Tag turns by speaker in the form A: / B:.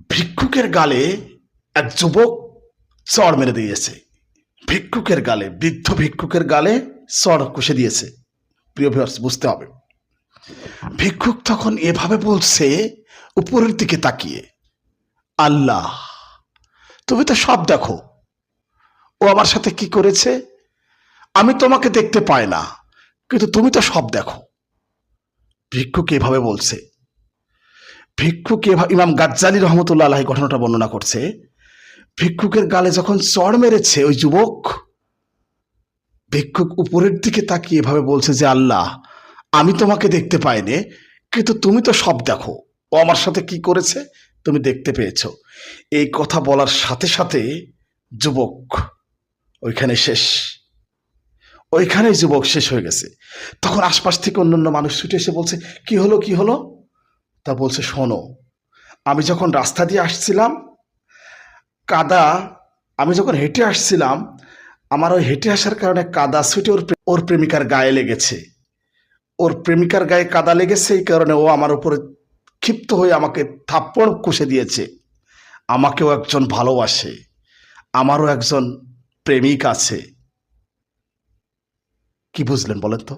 A: ভিক্ষুকের গালে এক যুবক চড় মেরে দিয়েছে। ভিক্ষুকের গালে, বৃদ্ধ ভিক্ষুকের গালে চড় কষে দিয়েছে। প্রিয় ভিউয়ার্স, বুঝতে হবে। ভিক্ষুক তখন এভাবে বলছে উপরের দিকে তাকিয়ে, আল্লাহ তুমি তো সব দেখো, ও আমার সাথে কি করেছে। আমি তোমাকে দেখতে পাই না, কিন্তু তুমি তো সব দেখো। ভিক্ষুক এভাবে বলছে। ভিক্ষুক ইমাম গাজ্জালী রহমতুল্লাহ আলাইহি ঘটনাটা বর্ণনা করছে। ভিক্ষুকের গালে যখন চড় মেরেছে ওই যুবক, ভিক্ষুক উপরের দিকে তাকিয়ে এভাবে বলছে যে আল্লাহ আমি তোমাকে দেখতে পাইনি, কিন্তু তুমি তো সব দেখো, ও আমার সাথে কি করেছে তুমি দেখতে পেয়েছো। এই কথা বলার সাথে সাথে যুবক ওইখানে শেষ, ওইখানেই যুবক শেষ হয়ে গেছে। তখন আশপাশ থেকে অন্যান্য মানুষ ছুটে এসে বলছে কি হলো কি হলো। তা বলছে শোনো, আমি যখন রাস্তা দিয়ে আসছিলাম, কাদা, আমি যখন হেঁটে আসছিলাম, আমার ওই হেঁটে আসার কারণে কাদা ছুটে ওর প্রেমিকার গায়ে লেগেছে। ওর প্রেমিকার গায়ে কাদা লেগেছে, এই কারণে ও আমার উপরে ক্ষিপ্ত হয়ে আমাকে থাপ্পড় কষে দিয়েছে। আমাকেও একজন ভালোবাসে, আমারও একজন প্রেমিক আছে। কি বুঝলেন বলেন তো?